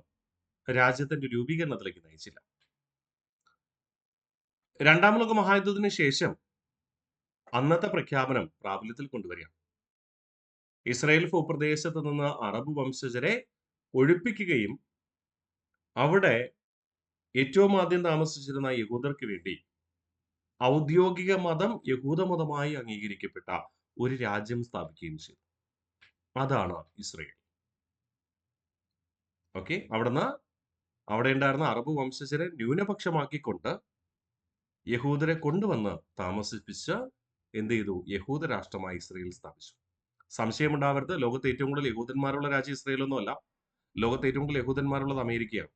രാജ്യത്തിന്റെ രൂപീകരണത്തിലേക്ക് നയിച്ചില്ല. രണ്ടാം ലോക മഹായുദ്ധത്തിന് ശേഷം അന്നത്തെ പ്രഖ്യാപനം പ്രാബല്യത്തിൽ കൊണ്ടുവരിക. ഇസ്രായേൽ ഭൂപ്രദേശത്ത് നിന്ന് അറബ് വംശജരെ ഒഴിപ്പിക്കുകയും അവിടെ ഏറ്റവും ആദ്യം താമസിച്ചിരുന്ന യഹൂദർക്ക് വേണ്ടി ഔദ്യോഗിക മതം യഹൂദമതമായി അംഗീകരിക്കപ്പെട്ട ഒരു രാജ്യം സ്ഥാപിക്കുകയും ചെയ്തു. അതാണ് ഇസ്രയേൽ. ഓക്കെ, അവിടെ ഉണ്ടായിരുന്ന അറബ് വംശജരെ ന്യൂനപക്ഷമാക്കിക്കൊണ്ട് യഹൂദരെ കൊണ്ടുവന്ന് താമസിപ്പിച്ച് എന്ത് ചെയ്തു? യഹൂദ രാഷ്ട്രമായി ഇസ്രയേൽ സ്ഥാപിച്ചു. സംശയമുണ്ടാവരുത്, ലോകത്ത് ഏറ്റവും കൂടുതൽ യഹൂദന്മാരുള്ള രാജ്യം ഇസ്രയേലൊന്നുമല്ല. ലോകത്ത് ഏറ്റവും കൂടുതൽ യഹൂദന്മാരുള്ളത് അമേരിക്കയാണ്.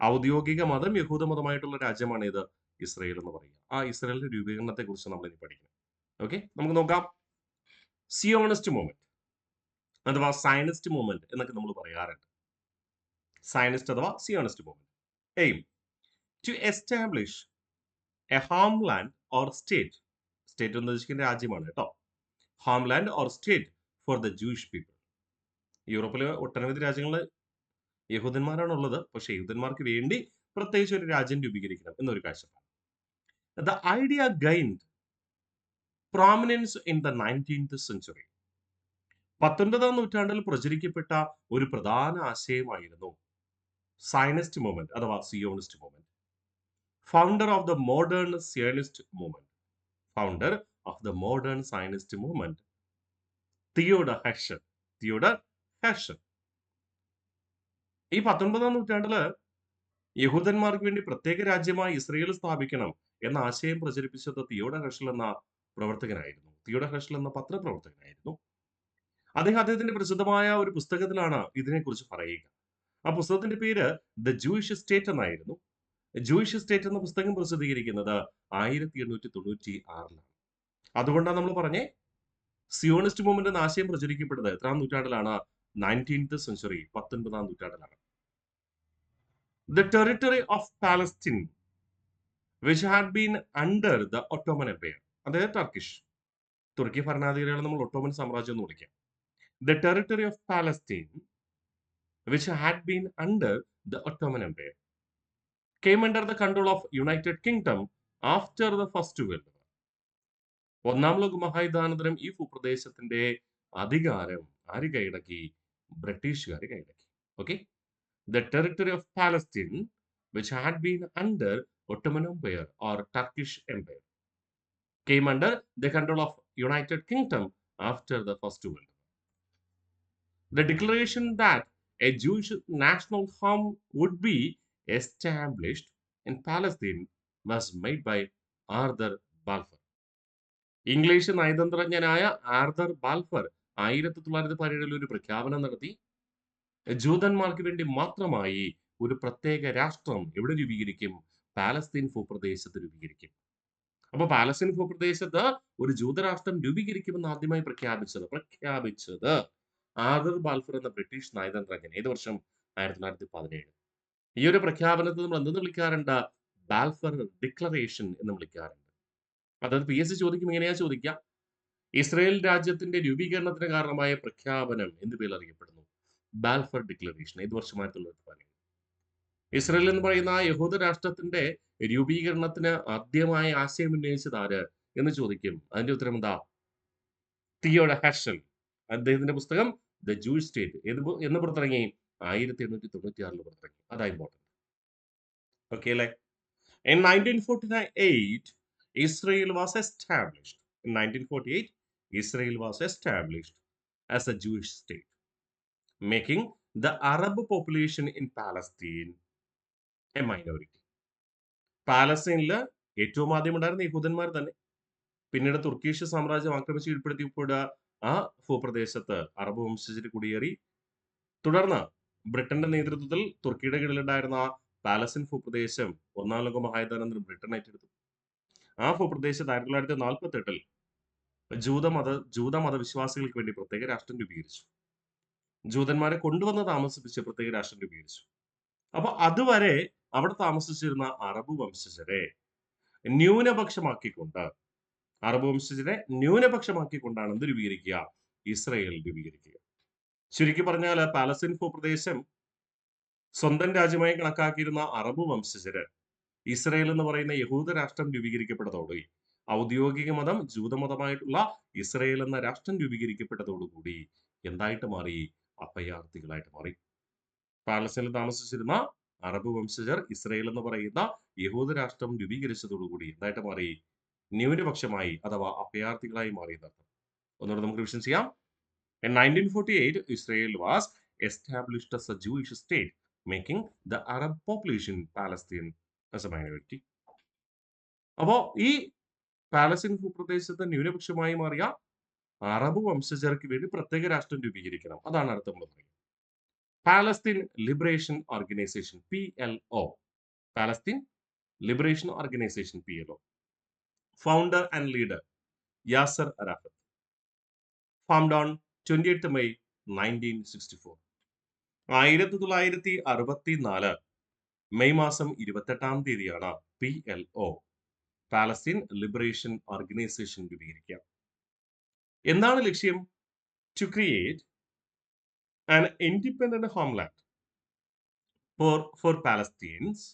ഔദ്യോഗിക മതം യഹൂദ മതമായിട്ടുള്ള രാജ്യമാണ് ഇത് ഇസ്രയേൽ എന്ന് പറയുക. ആ ഇസ്രയേലിന്റെ രൂപീകരണത്തെ കുറിച്ച് നമ്മൾ ഇനി പഠിക്കണം. ഓക്കെ, നമുക്ക് നോക്കാം. സിയോണിസ്റ്റ് മൂവ്മെന്റ് അഥവാ സയനിസ്റ്റ് മൂവ്മെന്റ് എന്നൊക്കെ നമ്മൾ പറയാറുണ്ട്. സയനിസ്റ്റ് അഥവാ Zionist movement aim to establish a homeland or state. State എന്ന് ഉദ്ദേശിക്കുന്ന രാജ്യമാണ് കേട്ടോ. Homeland or state for the Jewish people. യൂറോപ്പിലെ ഒട്ടനവധി രാജ്യങ്ങളിൽ യഹൂദന്മാരാണ് ഉള്ളത്. പക്ഷേ യഹൂദന്മാർക്ക് വേണ്ടി പ്രത്യേകിച്ച് ഒരു രാജ്യം രൂപീകരിക്കണം എന്നൊരു കാഴ്ചപ്പാട്. The idea gained prominence in the 19th century. 19ാം നൂറ്റാണ്ടിൽ പ്രചരിക്കപ്പെട്ട ഒരു പ്രധാന ആശയമായിരുന്നു സയനിസ്റ്റ് മൂവ്മെന്റ് അഥവാ Zionist movement. Founder of the modern Zionist movement Theodor Herzl. ഈ 19ാം നൂറ്റാണ്ടില് യഹൂദന്മാർക്ക് വേണ്ടി പ്രത്യേക രാജ്യമായി ഇസ്രയേൽ സ്ഥാപിക്കണം എന്ന ആശയം പ്രചരിപ്പിച്ചത് തിയോഡർ ഹെർഷൽ എന്ന പത്രപ്രവർത്തകനായിരുന്നു. അദ്ദേഹത്തിന്റെ പ്രസിദ്ധമായ ഒരു പുസ്തകത്തിലാണ് ഇതിനെക്കുറിച്ച് പറയുക. ആ പുസ്തകത്തിന്റെ പേര് ദ ജൂയിഷ് സ്റ്റേറ്റ് എന്നായിരുന്നു. ജൂയിഷ് സ്റ്റേറ്റ് എന്ന പുസ്തകം പ്രസിദ്ധീകരിക്കുന്നത് 1896-ലാണ്. അതുകൊണ്ടാണ് നമ്മൾ പറഞ്ഞേ സിയോണിസ്റ്റ് മൂവ്മെന്റ് എന്ന ആശയം പ്രചരിക്കപ്പെട്ടത് എത്രാം നൂറ്റാണ്ടിലാണ്? 19th century, 19ാം നൂറ്റാണ്ടിലാണ്. The territory of Palestine, which had been under the Ottoman Empire, അതായത് തുർക്കി ഭരണാധികാരികളെ നമ്മൾ ഒട്ടോമൻ സാമ്രാജ്യം എന്ന് വിളിക്കാം. The territory of Palestine, which had been under the Ottoman Empire, came under the control of United Kingdom after the First World War. ഒന്നാം ലോക മഹായുദ്ധാനന്തരം ഈ ഭൂപ്രദേശത്തിന്റെ അധികാരം ആര് കൈയടക്കി? ബ്രിട്ടീഷുകാർ കൈയടക്കി. Okay, the territory of Palestine, which had been under Ottoman Empire or Turkish Empire, came under the control of United Kingdom after the First World War. The declaration that a Jewish national home would be established in Palestine was made by Arthur Balfour. English നയതന്ത്രജ്ഞനായ Arthur Balfour 1917 ഒരു പ്രഖ്യാപനം നടത്തി. ജൂതന്മാർക്ക് വേണ്ടി മാത്രമായി ഒരു പ്രത്യേക രാഷ്ട്രം എവിടെ രൂപീകരിക്കും? പാലസ്തീൻ ഭൂപ്രദേശത്ത് രൂപീകരിക്കും. അപ്പൊ പാലസ്തീൻ ഭൂപ്രദേശത്ത് ഒരു ജൂതരാഷ്ട്രം രൂപീകരിക്കുമെന്ന് ആദ്യമായി പ്രഖ്യാപിച്ചത് ആർതർ ബാൽഫർ എന്ന ബ്രിട്ടീഷ് നയതന്ത്രജ്ഞൻ. ഏത് വർഷം? 1917. ഈ ഒരു പ്രഖ്യാപനത്തെ നമ്മൾ എന്തെന്ന് വിളിക്കാറുണ്ട്? ബാൽഫർ ഡിക്ലറേഷൻ എന്ന് വിളിക്കാറുണ്ട്. അതായത് PSC ചോദിക്കും, ഇങ്ങനെയാ ചോദിക്കുക, ഇസ്രായേൽ രാജ്യത്തിന്റെ രൂപീകരണത്തിന് കാരണമായ പ്രഖ്യാപനം എന്ത് പേരിൽ അറിയപ്പെടുന്നു? Balfour declaration. ഏത് വർഷം? 1915. ഇസ്രായേൽ എന്ന് പറയുന്ന യഹൂദ രാഷ്ട്രത്തിന്റെ രൂപീകരണത്തിന് ആദ്യമായി ആശയം ഉന്നയിച്ചത് ആര് എന്ന് ചോദിക്കും. അതിന്റെ ഉത്തരം എന്താ? Theodor Herzl. അദ്ദേഹത്തിന്റെ പുസ്തകം ദ ജൂയിഷ് സ്റ്റേറ്റ് എന്ന് പുറത്തിറങ്ങി? 1896 പുറത്തിറങ്ങി. അതാ ഇമ്പോർട്ടന്റ്. ഓക്കെ അല്ലേ? In 1948, Israel was established. In 1948, Israel was established as a Jewish state, making the Arab population in Palestine a minority. പാലസ്തീനിൽ ഏറ്റവും ആദ്യം ഉണ്ടായിരുന്ന യഹൂദന്മാർ തന്നെ. പിന്നീട് തുർക്കീഷ് സാമ്രാജ്യം ആക്രമിച്ച് കീഴ്പ്പെടുത്തിയപ്പോൾ ആ ഭൂപ്രദേശത്ത് അറബ് വംശജർ കുടിയേറി. തുടർന്ന് ബ്രിട്ടന്റെ നേതൃത്വത്തിൽ തുർക്കിയുടെ കീഴിലുണ്ടായിരുന്ന പാലസ്തീൻ ഭൂപ്രദേശം ഒന്നാം ലോക മഹായുദ്ധാനന്തരം ബ്രിട്ടൻ ഏറ്റെടുത്തു. ആ ഭൂപ്രദേശത്ത് 1948 ജൂത മതവിശ്വാസികൾക്ക് വേണ്ടി പ്രത്യേക രാഷ്ട്രം രൂപീകരിച്ചു. ജൂതന്മാരെ കൊണ്ടുവന്ന് താമസിപ്പിച്ച് പ്രത്യേക രാഷ്ട്രം രൂപീകരിച്ചു. അപ്പൊ അതുവരെ അവിടെ താമസിച്ചിരുന്ന അറബ് വംശജരെ ന്യൂനപക്ഷമാക്കിക്കൊണ്ട് എന്ത് രൂപീകരിക്കുക? ഇസ്രായേൽ രൂപീകരിക്കുക. ചുരുക്കി പറഞ്ഞാൽ പാലസ്തീൻ ഭൂപ്രദേശം സ്വന്തം രാജ്യമായി കണക്കാക്കിയിരുന്ന അറബ് വംശജര് ഇസ്രായേൽ എന്ന് പറയുന്ന യഹൂദ രാഷ്ട്രം രൂപീകരിക്കപ്പെട്ടതോടെ ഔദ്യോഗിക മതം ജൂതമതമായിട്ടുള്ള ഇസ്രായേൽ എന്ന രാഷ്ട്രം രൂപീകരിക്കപ്പെട്ടതോടുകൂടി എന്തായിട്ട് മാറി? അഭയാർത്ഥികളായിട്ട് മാറി. പാലസ്തീനിൽ താമസിച്ചിരുന്ന അറബ് വംശജർ ഇസ്രായേൽ എന്ന് പറയുന്ന യഹൂദ രാഷ്ട്രം രൂപീകരിച്ചതോടുകൂടി എന്തായിട്ട് മാറി? ന്യൂനപക്ഷമായി അഥവാ അഭയാർത്ഥികളായി മാറിയെന്നർത്ഥം. ഒന്നുകൂടെ നമുക്ക് റിവിഷൻ ചെയ്യാം. In 1948, Israel was established as a Jewish state, making the Arab population in Palestine as a minority. അപ്പോ ഈ പാലസ്തീൻ ഭൂപ്രദേശത്ത് ന്യൂനപക്ഷമായി മാറിയ അറബ് വംശജർക്ക് വേണ്ടി പ്രത്യേക രാഷ്ട്രം രൂപീകരിക്കണം. അതാണ് അടുത്ത നമ്മൾ പറയുന്നത്. Palestine liberation organisation PLO. Palestine liberation organisation PLO. Founder and leader Yasser Arafat. Formed on 28th May 1964. 1964 May മാസം 28-ാം തീയതിയാണ് PLO, പാലസ്തീൻ ലിബറേഷൻ ഓർഗനൈസേഷൻ രൂപീകരിക്കുക. എന്താണ് ലക്ഷ്യം? To create an independent homeland for Palestines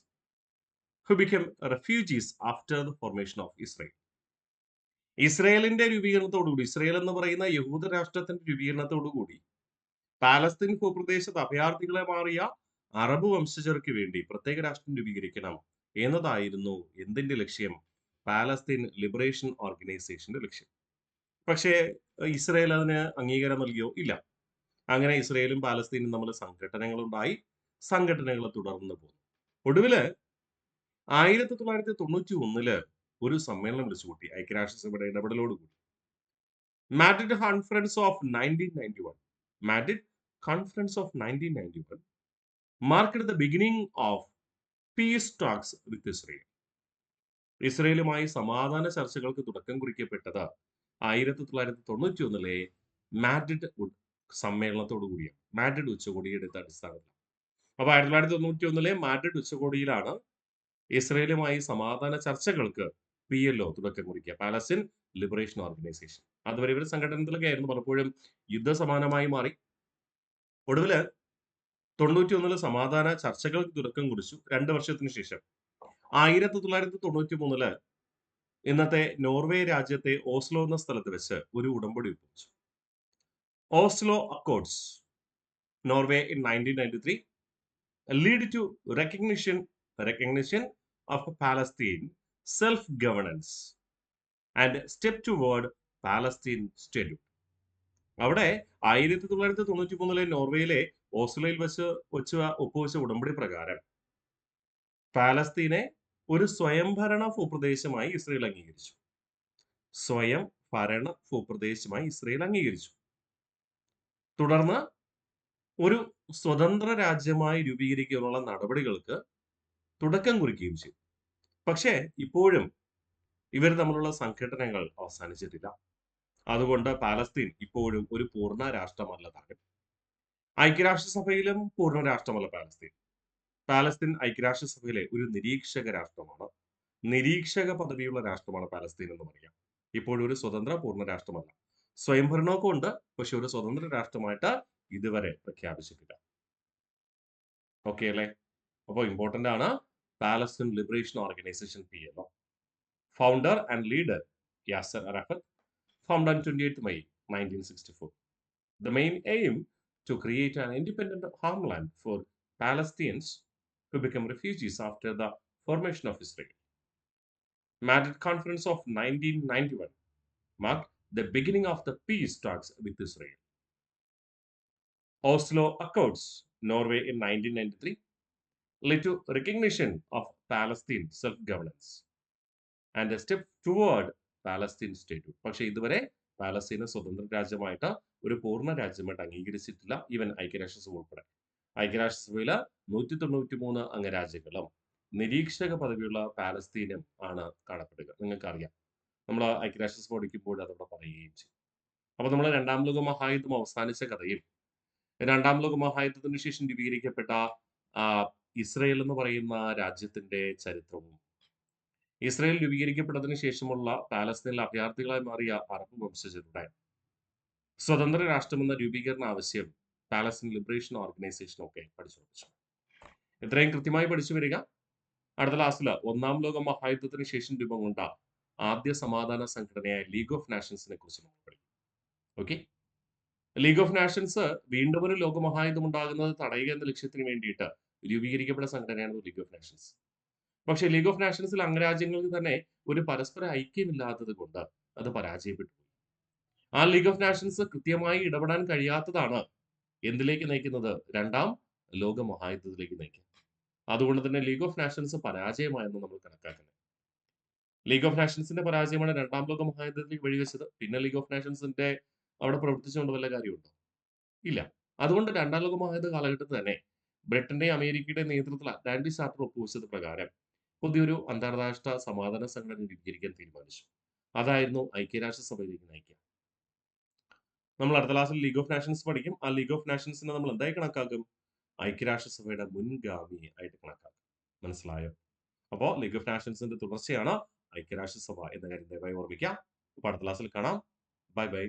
who become refugees after the formation of Israel. ഇസ്രായേലിന്റെ രൂപീകരണത്തോടുകൂടി, Israel എന്ന് പറയുന്ന യഹൂദ രാഷ്ട്രത്തിന്റെ രൂപീകരണത്തോടുകൂടി പാലസ്തീൻ ഭൂപ്രദേശത്ത് അഭയാർത്ഥികളെ മാറിയ അറബ് വംശജർക്ക് വേണ്ടി പ്രത്യേക രാഷ്ട്രം രൂപീകരിക്കണം എന്നതായിരുന്നു എന്തിന്റെ ലക്ഷ്യം? പാലസ്തീൻ ലിബറേഷൻ ഓർഗനൈസേഷന്റെ ലക്ഷ്യം. പക്ഷേ ഇസ്രായേൽ അതിന് അംഗീകാരം നൽകിയോ? ഇല്ല. അങ്ങനെ ഇസ്രായേലും പാലസ്തീനും തമ്മിൽ സംഘടനകളുണ്ടായി. സംഘടനകൾ തുടർന്ന് പോന്നു. ഒടുവില് 1991 ഒരു സമ്മേളനം വിളിച്ചുകൂട്ടി ഐക്യരാഷ്ട്രസഭയുടെ ഇടപെടലോടുകൂടി. Madrid conference of 1991 marked the beginning of peace talks with Israel. ഇസ്രായേലുമായി സമാധാന ചർച്ചകൾക്ക് തുടക്കം കുറിക്കപ്പെട്ടത് 1991 മാഡ്രിഡ് സമ്മേളനത്തോടു കൂടിയാണ്. മാഡ്രിഡ് ഉച്ചകോടിയുടെ അടിസ്ഥാനത്തിൽ. അപ്പൊ 1991 മാഡ്രിഡ് ഉച്ചകോടിയിലാണ് ഇസ്രായേലുമായി സമാധാന ചർച്ചകൾക്ക് PLO തുടക്കം കുറിക്കുക, പാലസ്തീൻ ലിബറേഷൻ ഓർഗനൈസേഷൻ. അതുവരെ ഇവർ സംഘടനത്തിലൊക്കെ ആയിരുന്നു, പലപ്പോഴും യുദ്ധസമാനമായി മാറി. ഒടുവില് 91 സമാധാന ചർച്ചകൾക്ക് തുടക്കം കുറിച്ചു. 2 വർഷത്തിന് ശേഷം 1993 ഇന്നത്തെ നോർവേ രാജ്യത്തെ ഓസ്ലോ എന്ന സ്ഥലത്ത് വെച്ച് ഒരു ഉടമ്പടി ഒപ്പുവെച്ചു. Oslo accords, Norway in 1993 lead to recognition of Palestine self-governance and step toward Palestine statehood. അവിടെ 1993 നോർവേയിലെ ഓസ്ലോയിൽ വെച്ച് ഒപ്പുവെച്ച ഉടമ്പടി പ്രകാരം പാലസ്തീനെ ഒരു സ്വയംഭരണ ഭൂപ്രദേശമായി ഇസ്രായേൽ അംഗീകരിച്ചു. സ്വയം ഭരണ ഭൂപ്രദേശമായി ഇസ്രായേൽ അംഗീകരിച്ചു. തുടർന്ന് ഒരു സ്വതന്ത്ര രാജ്യമായി രൂപീകരിക്കാനുള്ള നടപടികൾക്ക് തുടക്കം കുറിക്കുകയും ചെയ്തു. പക്ഷേ ഇപ്പോഴും ഇവർ തമ്മിലുള്ള സംഘടനകൾ അവസാനിച്ചിട്ടില്ല. അതുകൊണ്ട് പാലസ്തീൻ ഇപ്പോഴും ഒരു പൂർണ്ണ രാഷ്ട്രമല്ല താനും. ഐക്യരാഷ്ട്രസഭയിലും പൂർണ്ണ രാഷ്ട്രമല്ല പാലസ്തീൻ. പാലസ്തീൻ ഐക്യരാഷ്ട്രസഭയിലെ ഒരു നിരീക്ഷക രാഷ്ട്രമാണ്. നിരീക്ഷക പദവിയുള്ള രാഷ്ട്രമാണ് പാലസ്തീൻ എന്ന് പറയാം. ഇപ്പോഴും ഒരു സ്വതന്ത്ര പൂർണ്ണ രാഷ്ട്രമല്ല. സ്വയംഭരണമൊക്കെ ഉണ്ട്. പക്ഷെ ഒരു സ്വതന്ത്ര രാഷ്ട്രമായിട്ട് ഇതുവരെ പ്രഖ്യാപിച്ചിട്ടില്ല. ഓക്കെ അല്ലേ? അപ്പോൾ ഇമ്പോർട്ടന്റ് ആണ്. Palestine liberation organisation PLO. Founder and leader Yasser Arafat. Formed on 28th May 1964. The main aim to create an independent homeland for Palestinians who become refugees after the formation of Israel. Madrid Conference of 1991 marked the beginning of the peace talks with Israel. Oslo Accords, Norway in 1993, led to recognition of Palestine self-governance and a step toward Palestine statehood. പക്ഷേ ഇതുവരെ പാലസ്തീനെ സ്വതന്ത്ര രാജ്യമായിട്ട് ഒരു പൂർണ്ണ രാജ്യമായിട്ട് അംഗീകരിച്ചിട്ടില്ല. Even ഐക്യരാഷ്ട്രസഭ ഉൾപ്പെടെ. ഐക്യരാഷ്ട്രസഭയില് 193 അംഗരാജ്യങ്ങളും നിരീക്ഷക പദവിയുള്ള പാലസ്തീനും ആണ് കാണപ്പെടുക. നിങ്ങൾക്കറിയാം. നമ്മൾ ഐക്യരാഷ്ട്രസഭ പഠിക്കുമ്പോൾ അതവിടെ പറയുകയും ചെയ്യും. അപ്പോൾ നമ്മൾ രണ്ടാം ലോക മഹായുദ്ധം അവസാനിച്ച കഥയിൽ രണ്ടാം ലോക മഹായുദ്ധത്തിന് ശേഷം രൂപീകരിക്കപ്പെട്ട ഇസ്രയേൽ എന്ന് പറയുന്ന രാജ്യത്തിന്റെ ചരിത്രവും ഇസ്രയേൽ രൂപീകരിക്കപ്പെട്ടതിന് ശേഷമുള്ള പാലസ്തീനിലെ അഭയാർത്ഥികളായി മാറിയ അറബ് വംശജരുടെ സ്വതന്ത്ര രാഷ്ട്രമെന്ന രൂപീകരണ ആവശ്യം പാലസ്തീൻ ലിബറേഷൻ ഓർഗനൈസേഷൻ ഒക്കെ പഠിച്ചു. ഇത്രയും കൃത്യമായി പഠിച്ചു വരിക. അടുത്ത ക്ലാസ്സിൽ ഒന്നാം ലോക മഹായുദ്ധത്തിന് ശേഷം രൂപം കൊണ്ട ആദ്യ സമാധാന സംഘടനയായ ലീഗ് ഓഫ് നാഷൻസിനെ കുറിച്ച് നമ്മൾ പഠിക്കും. ഓക്കെ, ലീഗ് ഓഫ് നാഷൻസ് വീണ്ടും ഒരു ലോക മഹായുദ്ധം ഉണ്ടാകുന്നത് തടയുക എന്ന ലക്ഷ്യത്തിന് വേണ്ടിയിട്ട് രൂപീകരിക്കപ്പെട്ട സംഘടനയാണ് ലീഗ് ഓഫ് നാഷൻസ്. പക്ഷേ ലീഗ് ഓഫ് നാഷൻസിൽ അംഗരാജ്യങ്ങൾക്ക് തന്നെ ഒരു പരസ്പര ഐക്യമില്ലാത്തത് കൊണ്ട് അത് പരാജയപ്പെട്ടു. ആ ലീഗ് ഓഫ് നാഷൻസ് കൃത്യമായി ഇടപെടാൻ കഴിയാത്തതാണ് എന്തിലേക്ക് നയിക്കുന്നത്? രണ്ടാം ലോക മഹായുദ്ധത്തിലേക്ക് നയിക്കുന്നത്. അതുകൊണ്ട് തന്നെ ലീഗ് ഓഫ് നാഷൻസ് പരാജയമായെന്ന് നമ്മൾ കണക്കാക്കുന്നത്. ലീഗ് ഓഫ് നാഷൻസിന്റെ പരാജയമാണ് രണ്ടാം ലോക മഹായുദ്ധത്തിലേക്ക് വഴിവെച്ചത്. പിന്നെ ലീഗ് ഓഫ് നാഷൻസിന്റെ അവിടെ പ്രവർത്തിച്ചുകൊണ്ട് വല്ല കാര്യമുണ്ടോ? ഇല്ല. അതുകൊണ്ട് രണ്ടാം ലോക മഹായുദ്ധ കാലഘട്ടത്തിൽ തന്നെ ബ്രിട്ടന്റെയും അമേരിക്കയുടെയും നേതൃത്വത്തിൽ അറ്റ്ലാന്റിക് ചാർട്ടർ ഒപ്പുവെച്ചത് പ്രകാരം പുതിയൊരു അന്താരാഷ്ട്ര സമാധാന സംഘടന രൂപീകരിക്കാൻ തീരുമാനിച്ചു. അതായിരുന്നു ഐക്യരാഷ്ട്രസഭയിലേക്ക് നയിക്കുക. നമ്മൾ അടുത്ത ക്ലാസ്സിൽ ലീഗ് ഓഫ് നാഷൻസ് പഠിക്കും. ആ ലീഗ് ഓഫ് നാഷൻസിനെ നമ്മൾ എന്തായി കണക്കാക്കും? ഐക്യരാഷ്ട്രസഭയുടെ മുൻഗാമി ആയിട്ട് കണക്കാക്കും. മനസ്സിലായോ? അപ്പോൾ ലീഗ് ഓഫ് നാഷൻസിന്റെ തുടർച്ചയാണ് ഐക്യരാഷ്ട്രസഭ എന്ന കാര്യം ദയവായി ഓർമ്മിക്കാം. അപ്പോൾ അടുത്ത ക്ലാസ്സിൽ കാണാം. Bye bye.